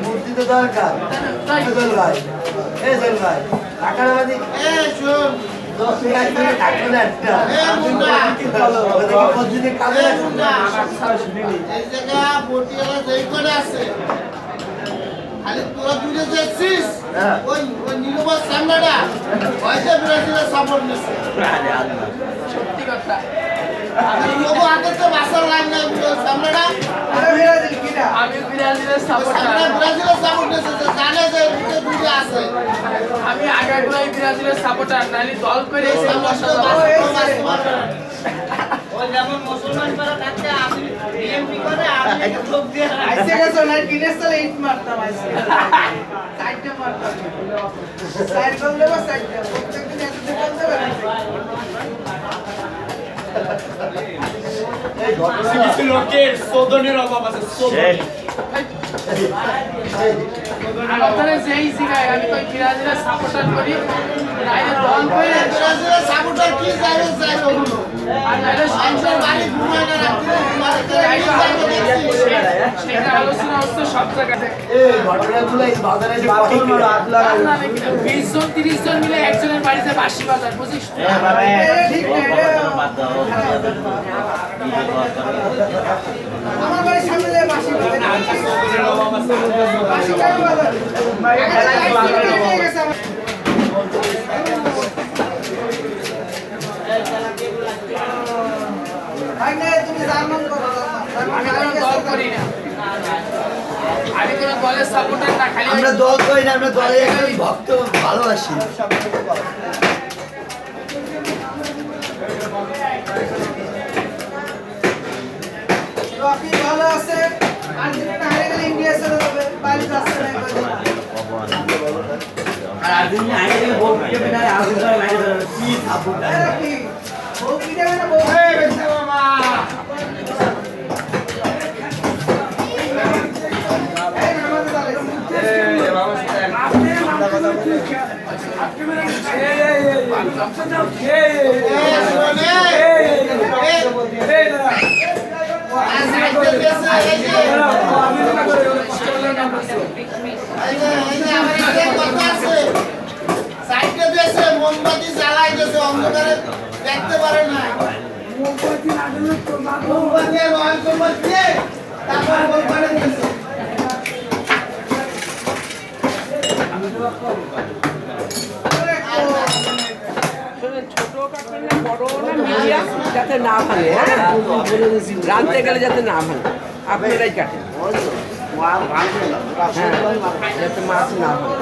বুদ্ধিতে দরকার খালি তোরা দুইটা দেখছিস ওই নীলবা সামনাটা ওইটা ব্রাজিলের সাপোর্ট নিছে সত্যি কথা আমি লোগো আগে তো বাসার লাইন নাই সামনাটা ব্রাজিল কিনা আমি ব্রাজিলের সাপোর্ট ব্রাজিলের সাপোর্ট নিছে জানে যে দুইটা আছে আমি আগে গুলাই ব্রাজিলের সাপোর্টার নালি দল করে ওই যেমন মুসলমান পারা থাকতে আমি বিএমপি করে আমি লোক দিয়ে আইসে গেছো না কিনেস তো ইট মারতাম আইসে সাইডে মারতাম সাইড করলে বা সাইডে প্রত্যেকদিন এত বল দেবে এই ঘটনা কিছু লোকের সোদনের অভাব আছে সোদন আমাদের যেই সিগায় আমি কই ব্রাজিলের সাপোর্টার করি নাইলে দল করে ব্রাজিলের সাপোর্টার কি জানে জানো আর নাইলে সংসার বাড়ি ঘুমায় না রাখতে সেটা আলোচনা হচ্ছে সব জায়গাতে এই ঘটনাগুলো এই বাজারে যে কত রাত লাগায় 20 জন 30 জন মিলে একজনের বাড়িতে বাঁশি বাজার বুঝিস ঠিক না আমার বাড়ির সামনে যে বাঁশি বাজার বাঁশি কেন বাজার তুমি জার্মান করো আমি কোনো দল করি না আমি কোনো দলের সাপোর্টার না খালি আমরা দল করি না আমরা দলে একজন ভক্ত ভালোবাসি রকি ভালো আছে আর্জেন্টিনা হারে গেলে ইন্ডিয়া চলে যাবে বাইরে যাচ্ছে না আর আর্জেন্টিনা হারে গেলে বল পিটে না আর্জেন্টিনা লাইনে ধরে কি সাপোর্টার কি বল পিটে না বল এই বেশি মামা মোমবাতি জ্বালাই গেছে অন্ধকারে দেখতে পারে না মোমবাতি আর অয়েল কম্বল দিয়ে তারপর বল পানি দিয়েছে ছোট কাটবেন না, বড় না, মিডিয়াম, যাতে না ভাঙে। হ্যাঁ, রাঁধতে গেলে যাতে না ভাঙে, আপনারাই কাটেন। হ্যাঁ, যাতে মাছ না ভাঙে।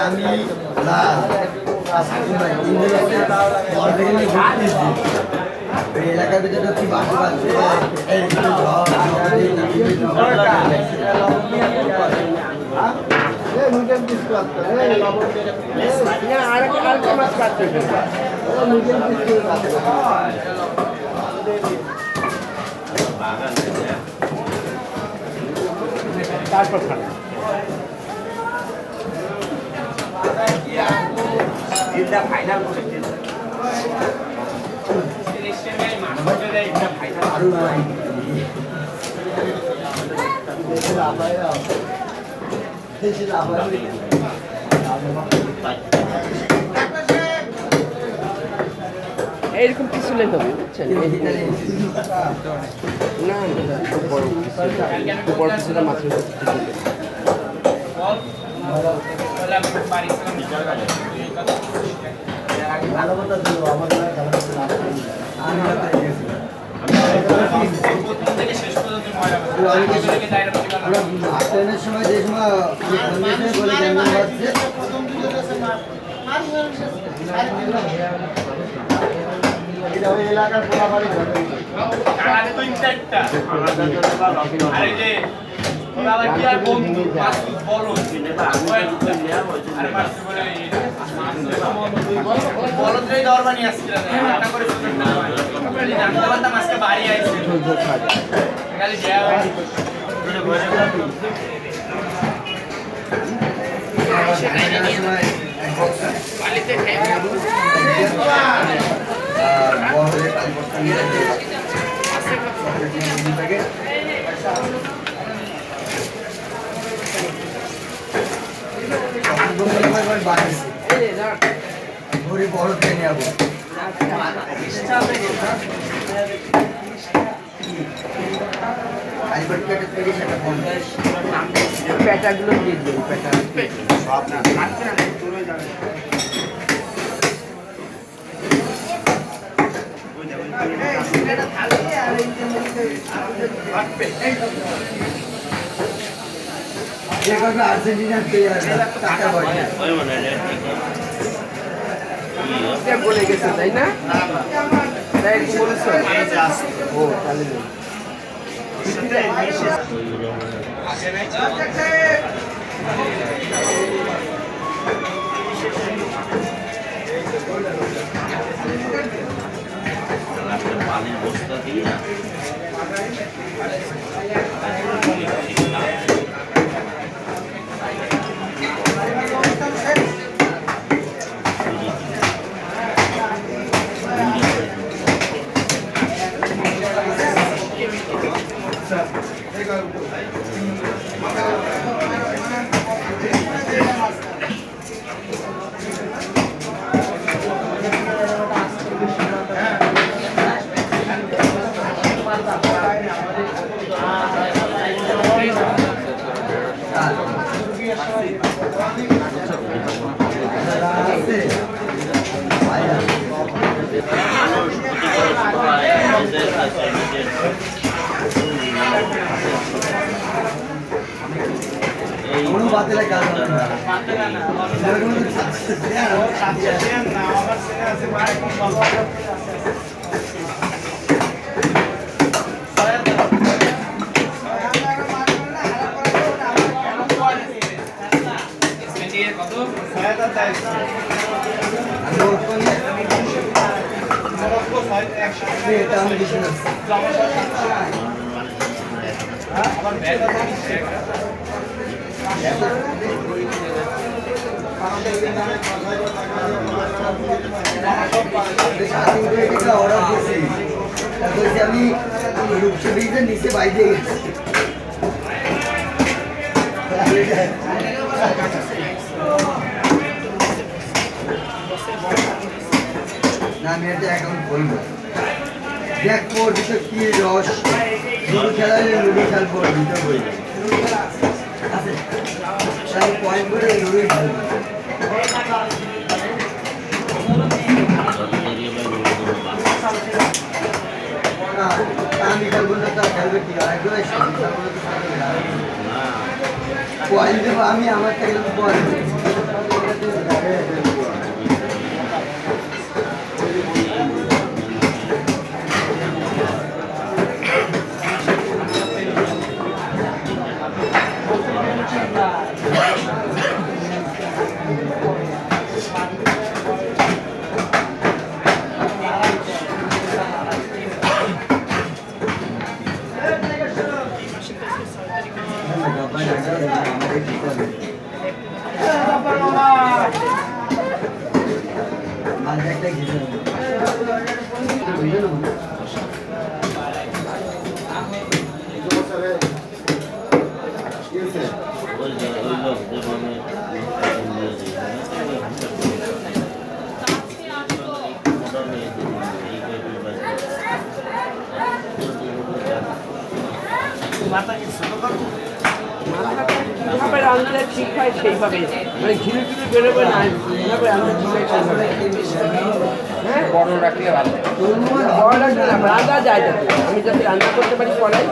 আমি এলাকার ভিতরে কি বাসা বাজছে আরেকটা মাছ কাটতে তারপর খাবে। এইরকম পিছলে হবে, বুঝছেন? না না, বড় পিছলে মাছের ট্রেনের সময় যে সময় বলে এলাকার পোলাপাড়ি বড় ট্রেনে যাবো প্যাটাগুলো দিয়ে দিন, প্যাটা আর্জেন্টিনার বলে গেছে, তাই না? তাই বলেছ? ও তাহলে পানির বস্তা দিয়ে না বাতিলে কাজ হবে না এটা আমি কিছু না আবার ব্যাটা তো রূপসা ব্রিজের নিচে বাইরে গেছে না আমি এটা এখন বলবো দেখ পড়বি তো কি রস লুডু খেলালে লুডু খেলবো দুটো বই আছে তাই পয়েন্ট করে লুডু খেলবো না আমি খেলবো না তার খেলবে ঠিক আছে পয়েন্ট দেবো আমি আমার থেকে পয়েন্ট কিভাবে রাঁধলে ঠিক হয় সেইভাবে মানে ঘিরে ঘিরে বেরোবে না কিভাবে রাঁধলে ঠিক হয় সেইভাবে হ্যাঁ বড় রাখলে ভালো বড় রাখলে না রান্না যায় যাতে আমি যাতে রান্না করতে পারি কড়াই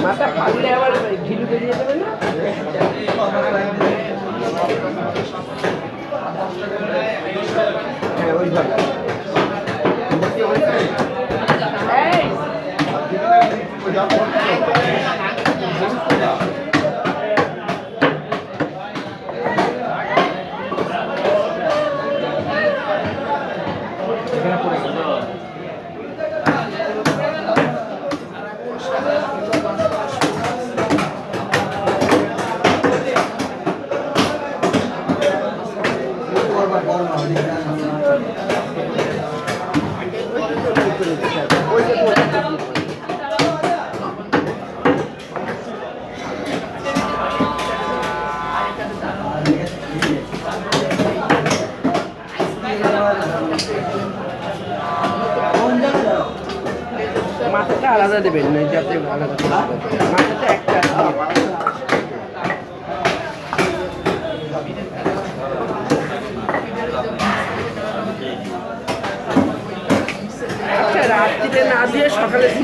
মাথা ফাটলে আবার ঘিলু বেরিয়ে যাবে না হ্যাঁ ওইভাবে মাথাটা আলাদা দেবেন যাতে আলাদা মাথাটা